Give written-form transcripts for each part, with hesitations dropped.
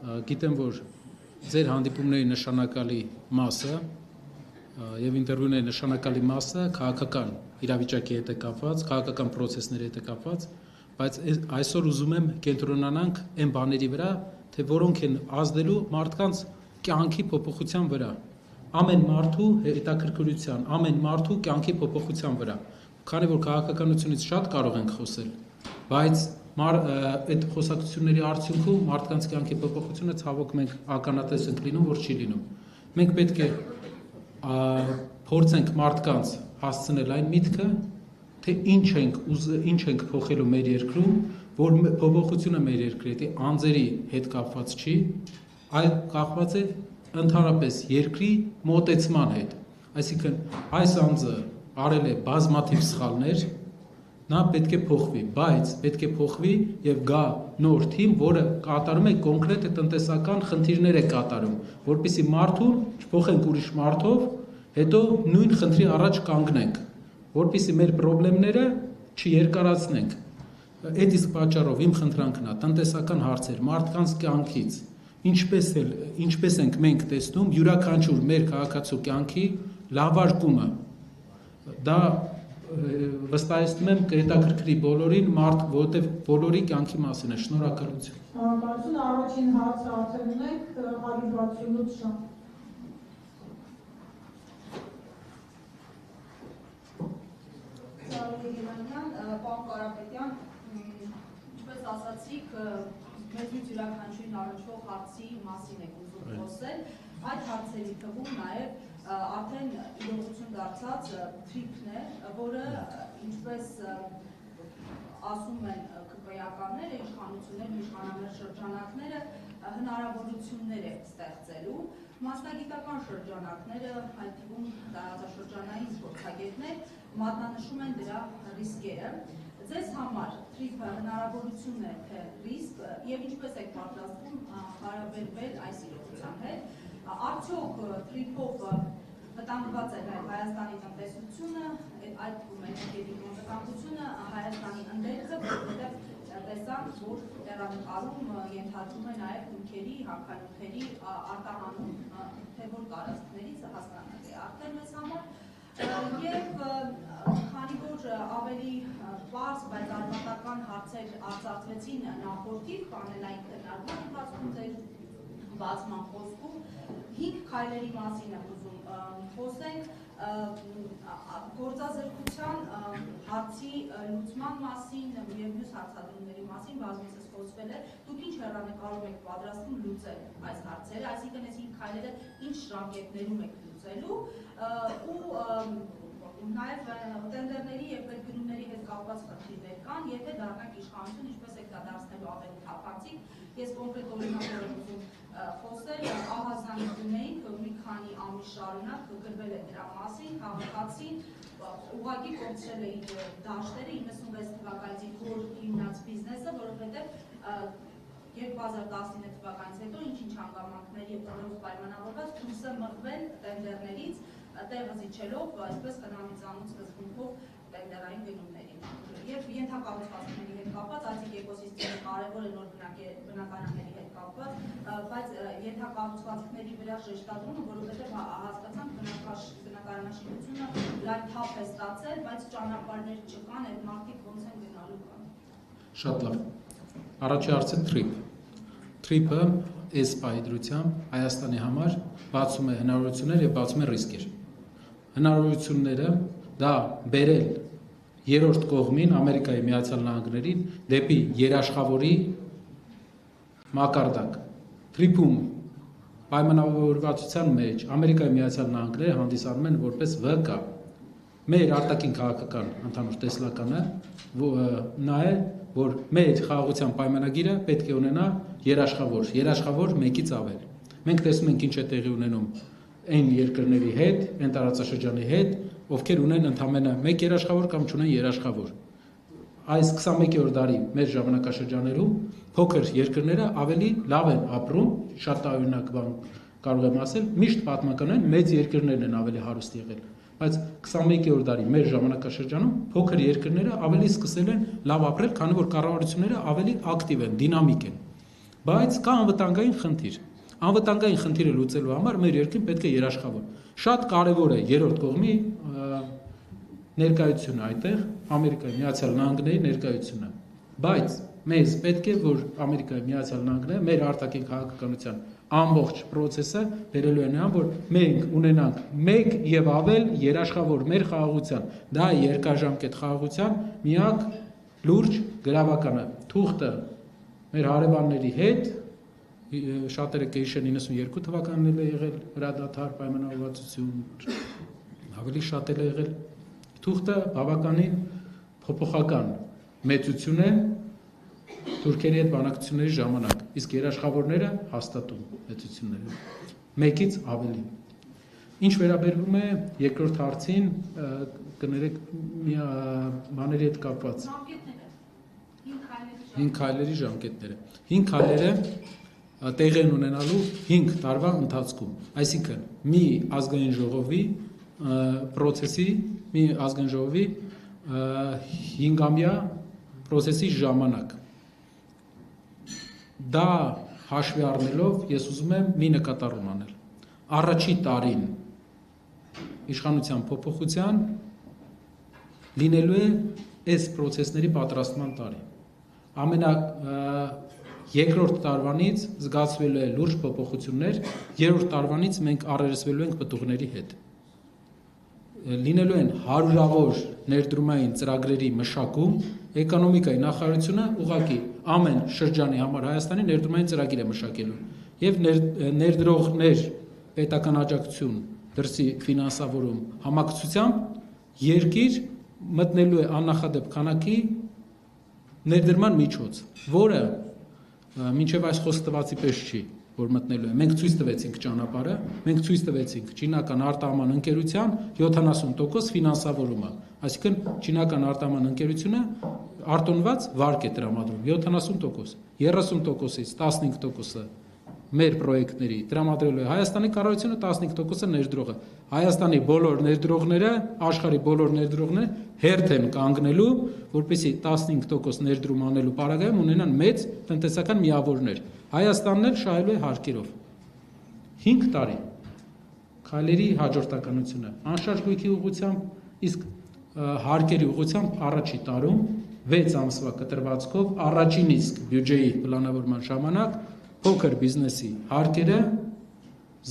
գիտեմ, որ ձեր հանդիպումների նշանակալի մասը եւ ինտերվյուների նշանակալի մասը քաղաքական իրավիճակի հետ է կապված, քաղաքական process-ների հետ է կապված, բայց այսօր ուզում եմ կենտրոնանանք այն բաների վրա, թե որոնք են ազդելու մարդկանց կյանքի փոփոխության վրա, ամեն մարդու հետաքրքրության, ամեն մարդու կյանքի փոփոխության վրա, քանի որ քաղաքականությունից շատ կարող ենք խոսել, բայց այդ խոսակցությունների արդյունքում մարդկանց կյանքի փոփոխությունը ցավոք մենք ականատես ենք լինում, որ չի լինում։ Մենք պետք է փորձենք մարդկանց հասցնել այն միտքը, թե ինչ ենք փոխելու մեր երկրում, որ փոփոխությունը մեր երկրի հետ անձերի հետ կապված չի, այլ կապված է ընդհանրապես երկրի մոտեցման հետ։ Այսինքն այս անձը արել է բազմաթիվ սխալներ, նա պետք է փոխվի, բայց պետք է փոխվի եւ գա նոր թիմ, որը կատարում է կոնկրետ տնտեսական խնդիրներ է կատարում, որպեսզի մարդուն չփոխենք ուրիշ մարդով, հետո նույն խնդրի առաջ կանգնենք, որպեսզի մեր խնդիրները չերկարացնենք։ Այդ իսկ պատճառով իմ խնդրանքն է տնտեսական հարցեր, մարդկանց կյանքից, ինչպես ենք մենք տեսնում յուրաքանչյուր մեր քաղաքացու կյանքի լավարկումը, դա վստահեցնում եմ կհետաքրքրի բոլորին, որովհետև բոլորի կյանքի մասին է։ Շնորհակալություն։ Շնորհակալություն, առաջին հարցը արդեն ունենք 168 ժամ։ Պարոն Կարապետյան, ինչպես ասացիք, մեծ յուրաքանչյուրին առնչվող հարցի մասին եք ուզում խոսել, այդ հարցերի թվում նաև արդեն իրողություն դարձած թրիփն է, որը ինչպես ասում են ԿՊ-ականները, իշխանությունները, իշխանամերձ շրջանակները հնարավորություններ է ստեղծելու, մասնագիտական շրջանակները, այդ թվում տարածաշրջանային փորձագետներ մատնանշում են դրա ռիսկերը։ Ձեզ համար թրիփը հնարավորություն է թե ռիսկ եւ ինչպես եք պատրաստվում հարաբերվել այս իրողության հետ։ Արդյոք թրիփով վտանգված է նաև Հայաստանի տնտեսությունը, այդ թվում է գիտակցությունը, Հայաստանի ընդերքը, որովհետև տեսանք, որ տեղանկարում ենթադրում է նաև հիմքերի, հանքանյութերի արտահանում, թե որ տարածքներից հասկանալի է արդեն մեզ համար, եւ քանի որ ավելի բարձ, բայց արմատական հարցեր արձակվեցին նախորդին, կանենային քննարկման ընթացքում ձեր բացման խոսքում 5 քայլերի մասին եմ ուզում խոսենք, գործազրկության հարցի լուծման մասին եւ մյուս հարցադրումների մասին բազմիցս խոսվել է, դուք ինչ հեռանկարում եք պատրաստվում լուծել այս հարցերը, այսինքն այս 5 քայլերը ինչ ժամկետներում եք լուծելու ու նաև տենդերների եւ պետգնումների հետ կապված խնդիրներ կան, եթե դառնանք իշխանություն, ինչպես եք դա դարձնելու ավելի թափանցիկ, ես կոնկրետ օրինակներ եմ ուզում խոսել, Ահազանի Գունեին մի քանի ամիս շարունակ գրվել է դրա մասին, քաղաքացին ուղղակի կորցրել է իր դաշտերը 96 թվականից իր հոր հիմնած բիզնեսը, որովհետեւ 2019 թվականից հետո ինչ-ինչ հանգամանքների եւ ծրագրով պայմանավորված դուրս է մղվել տենդերներից, տեղը զիջելով, այսպես խնամիցանոց սկզբունքով տենդերային գնումներին։ Եվ ենթակառուցվածքների հետ կապված, այցիկ էկոսիստեմի կարևոր է նոր բնակարանների հետ կապված, բայց ենթակառուցվածքների վրա շեշտադրումը, որովհետև հասկացանք բնակարանաշինությունը լայն թափ է ստացել, բայց ճանապարհներ չկան, այդ մարդիկ ոնց են գնալու կան։ Շատ լավ։ Առաջի հարցը թրիփը այս պայդրությամբ Հայաստանի համար բացում է հնարավորություններ եւ բացում է ռիսկեր։ Հնարավորությունները դա բերել երրորդ կողմին Ամերիկայի Միացյալ Նահանգներին դեպի երաշխավորի մակարդակ։ Թրիփում պայմանավորվածության մեջ Ամերիկայի Միացյալ Նահանգները հանդիսանում են որպես ՎԿ։ Մեր արտաքին քաղաքական ընդհանուր տեսլականը նա է, որ մեր խաղաղության պայմանագիրը պետք է ունենա երաշխավոր մեկից ավել։ Մենք տեսնում ենք ինչ է տեղի ունենում այն երկրների հետ, այն տարածաշրջանի հետ, ովքեր ունեն ընդամենը մեկ երաշխավոր կամ չունեն երաշխավոր։ Այս 21-րդ դարի մեր ժամանակաշրջաներում փոքր երկրները ավելի լավ են ապրում, շատ տարօրինակ բան կարող եմ ասել, միշտ պատմականորեն մեծ երկրներն են ավելի հարուստ եղել։ Բայց 21-րդ դարի մեր ժամանակաշրջանում փոքր երկրները ավելի սկսել են լավ ապրել, քանի որ կառավարությունները ավելի ակտիվ են, դինամիկ են։ Բայց կա անվտանգային խնդիր։ Անվտանգային խնդիրը լուծելու համար մեր երկրին պետք է երաշխավոր։ Շատ կարևոր է երրորդ կողմի ներկայությունը այդտեղ, Ամերիկայի Միացյալ Նահանգների ներկայությունը։ Բայց մեզ պետք է, որ Ամերիկայի Միացյալ Նահանգները մեր արտաքին քաղաքականության ամբողջ process-ը բերելու է նրան, որ մենք ունենանք մեկ եւ ավել երաշխավոր մեր խաղաղության, դա երկարաժամկետ խաղաղության միակ լուրջ գրավականը։ Թուղթը մեր հարևանների հետ, շատերը կհիշեն 92 թվականն է եղել հրադադար պայմանավորվածություն, ավելի շատ է եղել։ Թուղթը բավականին փոփոխական մեծություն է թուրքերի հետ բանակցությունների ժամանակ, իսկ երաշխավորները հաստատում մեծությունները, մեկից ավելի։ Ինչ վերաբերվում է երկրորդ հարցին, կներեք բաների հետ կապված։ 5 քայլերի ժամկետները։ 5 քայլերը տեղի են ունենալու 5 տարվա ընթացքում, այսինքն մի ազգային ժողովի process-ի, մի ազգային ժողովի 5-ամյա process-ի ժամանակ։ Դա հաշվի առնելով ես ուզում եմ մի նկատառում անել։ Առաջի տարին իշխանության փոփոխության լինելու է այս process-ների պատրաստման տարի։ Երկրորդ տարվանից զգացվելու է լուրջ փոփոխություններ, երրորդ տարվանից մենք առերեսվելու ենք պտուղների հետ։ Լինելու են հարյուրավոր ներդրումային ծրագրերի մշակում, էկոնոմիկայի նախարարությունը ուղղակի ամեն շրջանի համար Հայաստանի ներդրումային ծրագիր է մշակելու եւ ներդրողներ պետական աջակցություն դրսի ֆինանսավորում համակցությամբ երկիր մտնելու է աննախադեպ քանակի ներդրման միջոց, որը մինչև այս խոստվածի պես չի, որ մտնելու է։ Մենք ցույց տվեցինք ճանապարհը, մենք ցույց տվեցինք չինական արտահանման ընկերության 70% ֆինանսավորումը, այսինքն չինական արտահանման ընկերությունը արտոնված վարկ է տրամադրում 70%, 30%-ից 15%-ը մեր պրոյեկտների տրամադրելու է Հայաստանի կառավարությունը, 15%-ը ներդրողը։ Հայաստանի բոլոր ներդրողները, աշխարհի բոլոր ներդրողները հերթ են կանգնելու, որպեսզի 15% ներդրում անելու պարագայում ունենան մեծ տնտեսական միավորներ։ Հայաստանն էլ շահելու է հարկերով։ 5 տարի քայլերի հաջորդականությունը անշարժ գույքի ուղղությամբ, իսկ հարկերի ուղղությամբ առաջի տարում 6 ամսվա կտրվածքով առաջին իսկ բյուջեի պլանավորման ժամանակ փոքր բիզնեսի հարկերը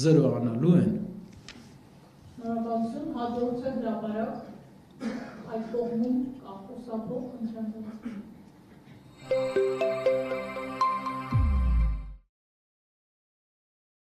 0 անալու են։ Շնորհակալություն, հաջողություն հրապարակ այդ կողմում կախոսապող ընդհանրապես։